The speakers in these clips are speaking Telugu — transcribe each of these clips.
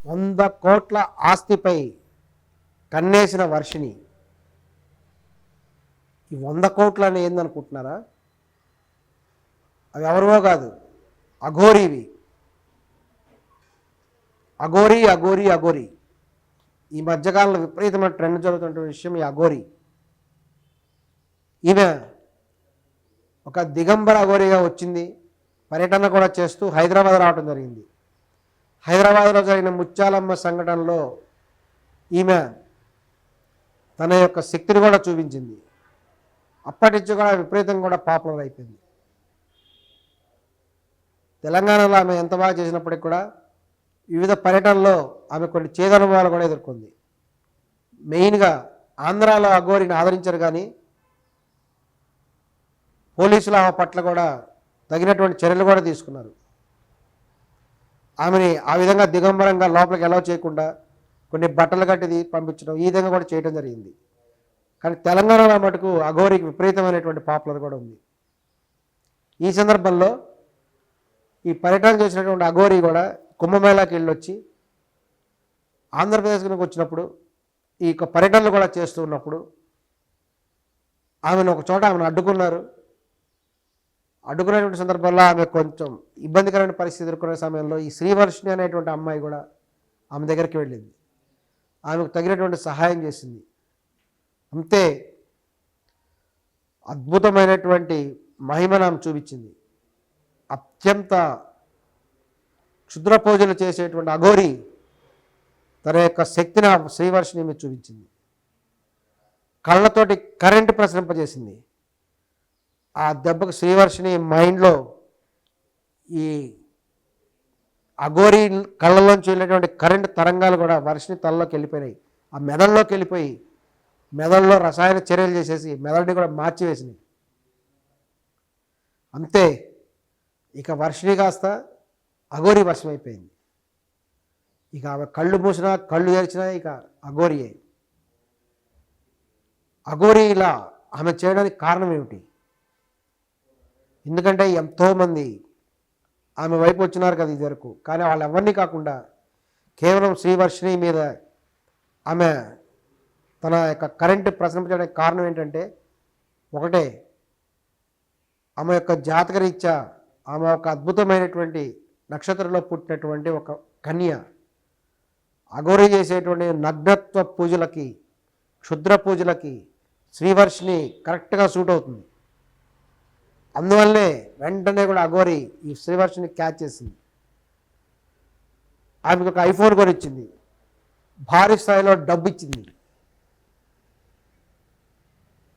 100 కోట్ల ఆస్తిపై కన్నేసిన వర్షిణి. ఈ 100 కోట్లు అని ఏందనుకుంటున్నారా? అవి ఎవరివో కాదు, అఘోరీవి. అఘోరీ అఘోరీ అఘోరీ. ఈ మధ్యకాలంలో విపరీతమైన ట్రెండ్ జరుగుతున్న విషయం ఈ అఘోరీ. ఈమె ఒక దిగంబర అఘోరీగా వచ్చింది. పర్యటన కూడా చేస్తూ హైదరాబాద్ రావడం జరిగింది. హైదరాబాద్లో జరిగిన ముత్యాలమ్మ సంఘటనలో ఈమె తన యొక్క శక్తిని కూడా చూపించింది. అప్పటి నుంచి కూడా విపరీతంగా కూడా పాపులర్ అయిపోయింది. తెలంగాణలో ఆమె ఎంత బాగా చేసినప్పటికీ కూడా వివిధ పర్యటనలో ఆమె కొన్ని చేదనుభవాలు కూడా ఎదుర్కొంది. మెయిన్గా ఆంధ్రాలో అఘోరిని ఆదరించారు, కానీ పోలీసులు ఆమె పట్ల కూడా తగినటువంటి చర్యలు కూడా తీసుకున్నారు. ఆమెని ఆ విధంగా దిగంబరంగా లోపలికి అలౌ చేయకుండా కొన్ని బట్టలు కట్టి పంపించడం, ఈ విధంగా కూడా చేయడం జరిగింది. కానీ తెలంగాణలో మటుకు అఘోరికి విపరీతమైనటువంటి పాపులర్ కూడా ఉంది. ఈ సందర్భంలో ఈ పర్యటన చేసినటువంటి అఘోరి కూడా కుంభమేళాకి వెళ్ళొచ్చి ఆంధ్రప్రదేశ్కి వచ్చినప్పుడు ఈ పర్యటనలు కూడా చేస్తూ ఉన్నప్పుడు ఆమెను ఒక చోట ఆమెను అడ్డుకున్నారు. అడ్డుకునేటువంటి సందర్భంలో ఆమె కొంచెం ఇబ్బందికరమైన పరిస్థితి ఎదుర్కొనే సమయంలో ఈ శ్రీవర్షిణి అనేటువంటి అమ్మాయి కూడా ఆమె దగ్గరికి వెళ్ళింది. ఆమెకు తగినటువంటి సహాయం చేసింది. అంతే అద్భుతమైనటువంటి మహిమను ఆమె చూపించింది. అత్యంత క్షుద్ర పూజలు చేసేటువంటి అఘోరి తన యొక్క శక్తిని శ్రీవర్షిణి మీద చూపించింది. కళ్ళతోటి కరెంటు ప్రసరింపజేసింది. ఆ దెబ్బకు శ్రీవర్షిణి మైండ్లో ఈ అఘోరి కళ్ళలోంచి వెళ్ళేటువంటి కరెంటు తరంగాలు కూడా వర్షిణి తలలోకి వెళ్ళిపోయినాయి. ఆ మెదడులోకి వెళ్ళిపోయి మెదడులో రసాయన చర్యలు చేసేసి మెదడుని కూడా మార్చివేసినాయి. అంతే, ఇక వర్షిణి కాస్త అఘోరి వశమైపోయింది. ఇక ఆమె కళ్ళు మూసినా కళ్ళు తెరిచినా ఇక అఘోరియే. అఘోరి ఇలా ఆమె చేయడానికి కారణం ఏమిటి? ఎందుకంటే ఎంతోమంది ఆమె వైపు వచ్చినారు కదా ఇది వరకు, కానీ వాళ్ళు ఎవరిని కాకుండా కేవలం శ్రీవర్షిణి మీద ఆమె తన యొక్క కరెంటు ప్రసరించడానికి కారణం ఏంటంటే ఒకటే, ఆమె యొక్క జాతకరీత్యా ఆమె ఒక అద్భుతమైనటువంటి నక్షత్రంలో పుట్టినటువంటి ఒక కన్య. అఘోరి చేసేటువంటి నగ్నత్వ పూజలకి, క్షుద్ర పూజలకి శ్రీవర్షిణి కరెక్ట్గా సూట్ అవుతుంది. అందువల్లనే వెంటనే కూడా అఘోరి ఈ శ్రీవర్షిని క్యాచ్ చేసింది. ఆమెకు ఒక ఐఫోన్ కూడా ఇచ్చింది, భారీ స్థాయిలో డబ్బు ఇచ్చింది.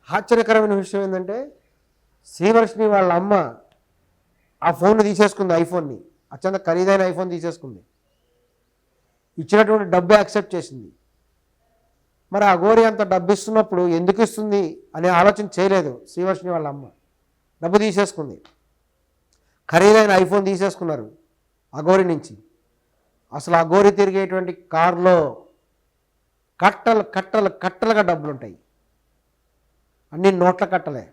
ఆశ్చర్యకరమైన విషయం ఏంటంటే శ్రీవర్షిని వాళ్ళ అమ్మ ఆ ఫోన్ని తీసేసుకుంది, ఐఫోన్ని, అత్యంత ఖరీదైన ఐఫోన్ తీసేసుకుంది. ఇచ్చినటువంటి డబ్బు యాక్సెప్ట్ చేసింది. మరి అఘోరి అంత డబ్బు ఇస్తున్నప్పుడు ఎందుకు ఇస్తుంది అనే ఆలోచన చేయలేదు శ్రీవర్షిని వాళ్ళ అమ్మ. డబ్బు తీసేసుకుంది, ఖరీదైన ఐఫోన్ తీసేసుకున్నారు అఘోరి నుంచి. అసలు అఘోరి తిరిగేటువంటి కారులో కట్టలు కట్టలు కట్టలుగా డబ్బులు ఉంటాయి, అన్ని నోట్ల కట్టలే.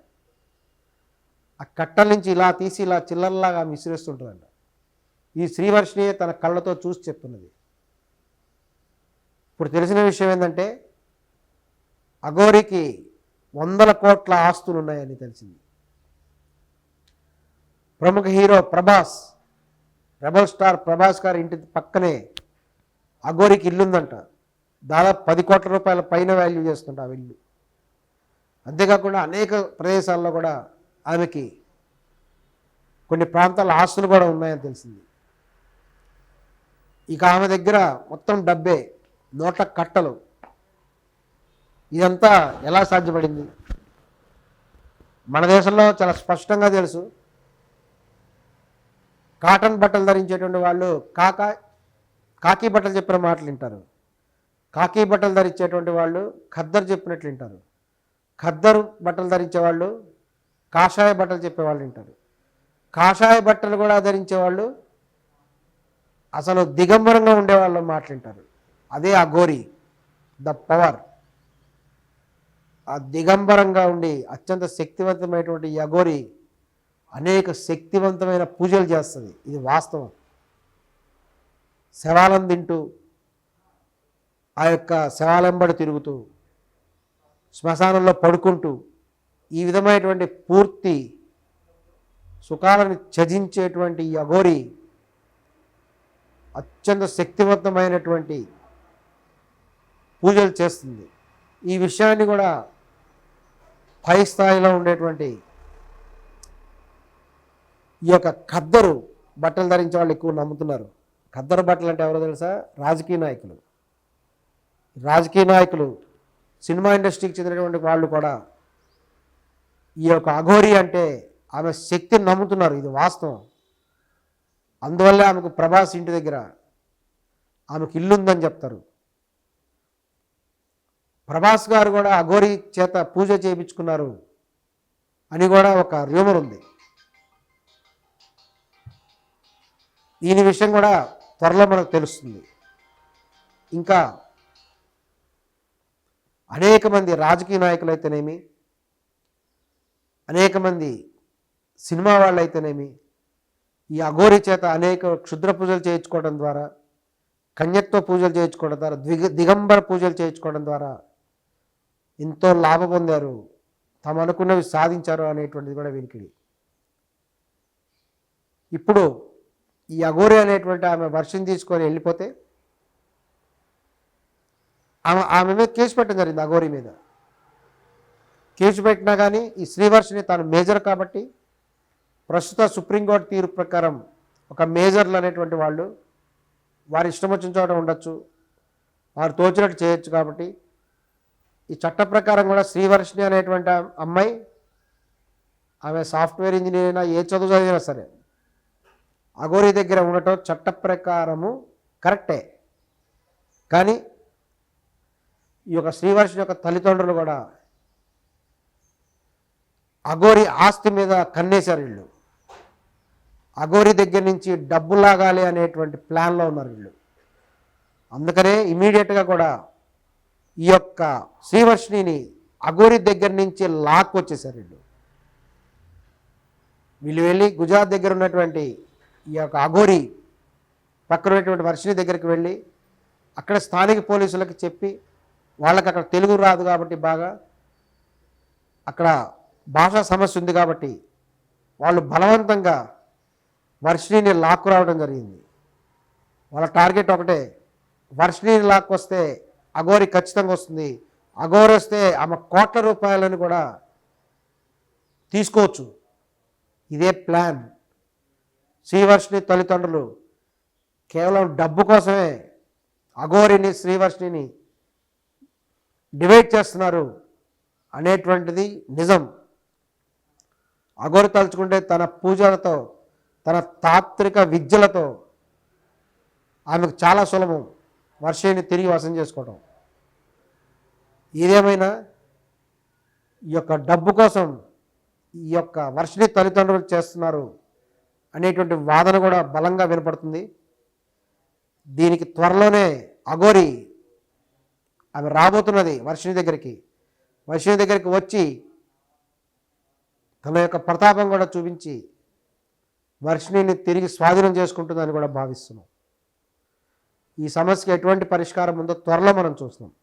ఆ కట్టల నుంచి ఇలా తీసి ఇలా చిల్లరలాగా విసిరేస్తుంటుందంట. ఈ శ్రీవర్షిని తన కళ్ళతో చూసి చెప్తున్నది. ఇప్పుడు తెలిసిన విషయం ఏంటంటే అఘోరికి 100 కోట్ల ఆస్తులు ఉన్నాయని తెలిసింది. ప్రముఖ hero Prabhas, rebel star Prabhas గారి ఇంటి పక్కనే అఘోరికి ఇల్లుందంట. దాదాపు 10 కోట్ల రూపాయల పైన వాల్యూ చేస్తుంట ఆ ఇల్లు. అంతేకాకుండా అనేక ప్రదేశాల్లో కూడా ఆమెకి కొన్ని ప్రాంతాల ఆస్తులు కూడా ఉన్నాయని తెలిసింది. ఇక ఆమె దగ్గర మొత్తం డబ్బే, నోట్ల కట్టలు. ఇదంతా ఎలా సాధ్యపడింది? మన దేశంలో చాలా స్పష్టంగా తెలుసు. కాటన్ బట్టలు ధరించేటువంటి వాళ్ళు కాకి బట్టలు చెప్పిన మాటలు వింటారు. కాకి బట్టలు ధరించేటువంటి వాళ్ళు ఖద్దరు చెప్పినట్లు వింటారు. ఖద్దరు బట్టలు ధరించే వాళ్ళు కాషాయ బట్టలు చెప్పేవాళ్ళు వింటారు. కాషాయ బట్టలు కూడా ధరించేవాళ్ళు అసలు దిగంబరంగా ఉండేవాళ్ళు మాట్లాంటారు. అదే అఘోరి, ద పవర్. ఆ దిగంబరంగా ఉండి అత్యంత శక్తివంతమైనటువంటి ఈ అఘోరి అనేక శక్తివంతమైన పూజలు చేస్తుంది. ఇది వాస్తవం. శవాలను తింటూ ఆ యొక్క శవాలెంబడి తిరుగుతూ శ్మశానంలో పడుకుంటూ ఈ విధమైనటువంటి పూర్తి సుఖాలను త్యజించేటువంటి ఈ అఘోరి అత్యంత శక్తివంతమైనటువంటి పూజలు చేస్తుంది. ఈ విషయాన్ని కూడా పై స్థాయిలో ఉండేటువంటి ఈ యొక్క ఖద్దరు బట్టలు ధరించే వాళ్ళు ఎక్కువ నమ్ముతున్నారు. ఖద్దరు బట్టలు అంటే ఎవరో తెలుసా? రాజకీయ నాయకులు, సినిమా ఇండస్ట్రీకి చెందినటువంటి వాళ్ళు కూడా ఈ యొక్క అఘోరి అంటే ఆమె శక్తిని నమ్ముతున్నారు. ఇది వాస్తవం. అందువల్లే ఆమెకు ప్రభాస్ ఇంటి దగ్గర ఆమెకు ఇల్లుందని చెప్తారు. ప్రభాస్ గారు కూడా అఘోరి చేత పూజ చేయించుకున్నారు అని కూడా ఒక రూమర్ ఉంది. దీని విషయం కూడా త్వరలో మనకు తెలుస్తుంది. ఇంకా అనేక మంది రాజకీయ నాయకులు అయితేనేమి, అనేక మంది సినిమా వాళ్ళు అయితేనేమి ఈ అఘోరి చేత అనేక క్షుద్ర పూజలు చేయించుకోవడం ద్వారా, కన్యత్వ పూజలు చేయించుకోవడం ద్వారా, దిగంబర పూజలు చేయించుకోవడం ద్వారా ఎంతో లాభం పొందారు, తాము అనుకున్నవి సాధించారు అనేటువంటిది కూడా వినికిడి. ఇప్పుడు ఈ అఘోరి అనేటువంటి ఆమె వర్షం తీసుకొని వెళ్ళిపోతే ఆమె మీద కేసు పెట్టడం జరిగింది. అఘోరి మీద కేసు పెట్టినా కానీ ఈ శ్రీవర్షిని తాను మేజర్ కాబట్టి ప్రస్తుత సుప్రీంకోర్టు తీర్పు ప్రకారం ఒక మేజర్లు అనేటువంటి వాళ్ళు వారి ఇష్టం వచ్చిన చోట ఉండొచ్చు, వారు తోచినట్టు చేయొచ్చు. కాబట్టి ఈ చట్ట ప్రకారం కూడా శ్రీవర్షిని అనేటువంటి అమ్మాయి, ఆమె సాఫ్ట్వేర్ ఇంజనీర్ అయినా ఏ చదువు చదివినా సరే అఘోరి దగ్గర ఉండటం చట్ట ప్రకారము కరెక్టే. కానీ ఈ యొక్క శ్రీవర్షిని యొక్క తల్లిదండ్రులు కూడా అఘోరి ఆస్తి మీద కన్నేశారు. వీళ్ళు అఘోరి దగ్గర నుంచి డబ్బు లాగాలి అనేటువంటి ప్లాన్లో ఉన్నారు వీళ్ళు. అందుకనే ఇమీడియట్గా కూడా ఈ యొక్క శ్రీవర్షిణిని అఘోరి దగ్గర నుంచి వచ్చేసారు వీళ్ళు వెళ్ళి గుజరాత్ దగ్గర ఉన్నటువంటి ఈ యొక్క అఘోరి పక్కన ఉన్నటువంటి వర్షిణి దగ్గరికి వెళ్ళి అక్కడ స్థానిక పోలీసులకు చెప్పి, వాళ్ళకి అక్కడ తెలుగు రాదు కాబట్టి బాగా అక్కడ భాషా సమస్య ఉంది కాబట్టి వాళ్ళు బలవంతంగా వర్షిణిని లాక్కు రావడం జరిగింది. వాళ్ళ టార్గెట్ ఒకటే, వర్షిణిని లాక్కు వస్తే అఘోరి ఖచ్చితంగా వస్తుంది, అఘోరి వస్తే ఆమె కోట్ల రూపాయలను కూడా తీసుకోవచ్చు. ఇదే ప్లాన్. శ్రీవర్షిణి తల్లిదండ్రులు కేవలం డబ్బు కోసమే అఘోరిని శ్రీవర్షిణిని డివైడ్ చేస్తున్నారు అనేటువంటిది నిజం. అఘోరి తలుచుకుంటే తన పూజలతో, తన తాత్విక విద్యలతో ఆమెకు చాలా సులభం వర్షిణిని తిరిగి వశం చేసుకోవడం. ఏదేమైనా ఈ యొక్క డబ్బు కోసం ఈ యొక్క వర్షిణి తల్లిదండ్రులు చేస్తున్నారు అనేటువంటి వాదన కూడా బలంగా వినపడుతుంది. దీనికి త్వరలోనే అఘోరి ఆమె రాబోతున్నది వర్షిణి దగ్గరికి వచ్చి తన యొక్క ప్రతాపం కూడా చూపించి వర్షిణిని తిరిగి స్వాధీనం చేసుకుంటుందని కూడా భావిస్తున్నాం. ఈ సమస్యకి ఎటువంటి పరిష్కారం ఉందో త్వరలో మనం చూస్తున్నాం.